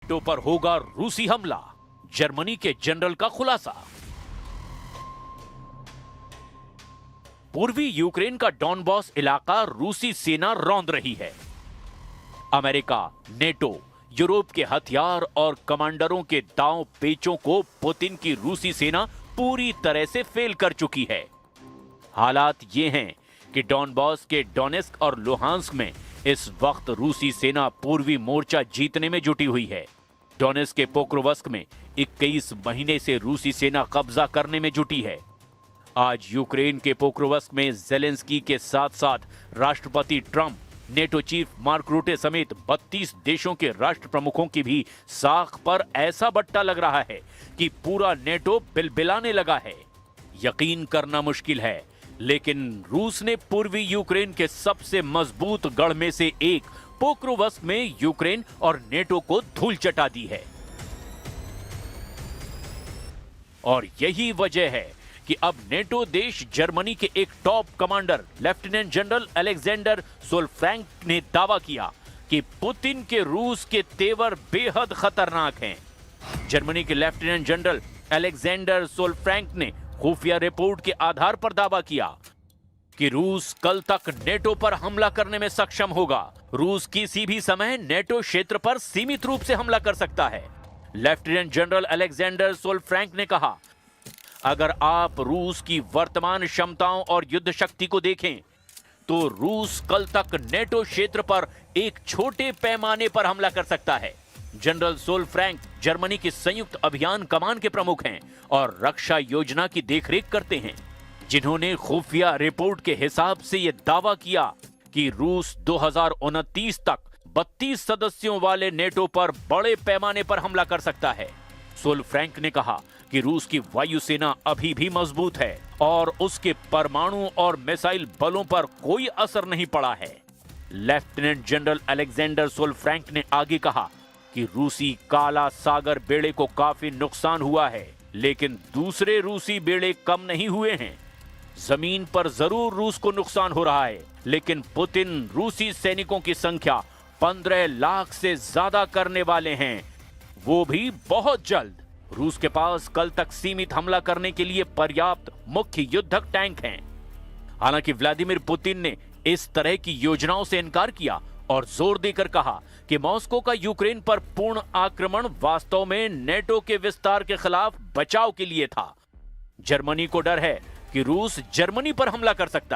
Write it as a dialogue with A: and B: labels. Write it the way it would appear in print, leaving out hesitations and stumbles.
A: NATO पर होगा रूसी हमला, जर्मनी के जनरल का खुलासा। पूर्वी यूक्रेन का डॉनबॉस इलाका रूसी सेना रौंद रही है। अमेरिका, नेटो, यूरोप के हथियार और कमांडरों के दांव पेचों को पुतिन की रूसी सेना पूरी तरह से फेल कर चुकी है। हालात ये हैं कि डॉनबॉस के डोनेस्क और लुहांस्क में इस वक्त रूसी सेना पूर्वी मोर्चा जीतने में जुटी हुई है। डोनेस्क के पोक्रोवस्क में 21 महीने से रूसी सेना कब्जा करने में जुटी है। आज यूक्रेन के पोक्रोवस्क में जेलेंस्की के साथ साथ राष्ट्रपति ट्रंप, नेटो चीफ मार्क रूटे समेत 32 देशों के राष्ट्र प्रमुखों की भी साख पर ऐसा बट्टा लग रहा है कि पूरा नेटो बिलबिलाने लगा है। यकीन करना मुश्किल है, लेकिन रूस ने पूर्वी यूक्रेन के सबसे मजबूत गढ़ में से एक पोक्रोवस्क में यूक्रेन और नेटो को धूल चटा दी है। और यही वजह है कि अब नेटो देश जर्मनी के एक top commander lieutenant general Alexander Sollfrank ने दावा किया कि पुतिन के रूस के तेवर बेहद खतरनाक हैं। जर्मनी के लेफ्टिनेंट जनरल अलेक्जेंडर सोलफ्रैंक ने खुफिया रिपोर्ट के आधार पर दावा किया कि रूस कल तक नेटो पर हमला करने में सक्षम होगा। रूस किसी भी समय नेटो क्षेत्र पर सीमित रूप से हमला कर सकता है। लेफ्टिनेंट जनरल अलेक्जेंडर सोलफ्रैंक ने कहा, अगर आप रूस की वर्तमान क्षमताओं और युद्ध शक्ति को देखें तो रूस कल तक नेटो क्षेत्र पर एक छोटे पैमाने पर हमला कर सकता है। जनरल सोलफ्रैंक जर्मनी की संयुक्त अभियान कमान के प्रमुख हैं और रक्षा योजना की देखरेख करते हैं, जिन्होंने खुफिया रिपोर्ट के हिसाब से यह दावा किया कि रूस 2029 तक 32 सदस्यों वाले नेटो पर बड़े पैमाने पर हमला कर सकता है। सोलफ्रैंक ने कहा कि रूस की वायुसेना अभी भी मजबूत है और उसके परमाणु और मिसाइल बलों पर कोई असर नहीं पड़ा है। लेफ्टिनेंट जनरल अलेक्जेंडर सोलफ्रैंक ने आगे कहा कि रूसी काला सागर बेड़े को काफी नुकसान हुआ है, लेकिन दूसरे रूसी बेड़े कम नहीं हुए हैं। जमीन पर जरूर रूस को नुकसान हो रहा है, लेकिन पुतिन रूसी सैनिकों की संख्या 15 लाख से ज्यादा करने वाले हैं, वो भी बहुत जल्द। रूस के पास कल तक सीमित हमला करने के लिए पर्याप्त मुख्य युद्धक टैंक हैं। हालांकि व्लादिमीर पुतिन ने इस तरह की योजनाओं से इनकार किया और जोर देकर कहा कि मॉस्को का यूक्रेन पर पूर्ण आक्रमण वास्तव में नेटो के विस्तार के खिलाफ बचाव के लिए था। जर्मनी को डर है कि रूस जर्मनी पर हमला कर सकता है।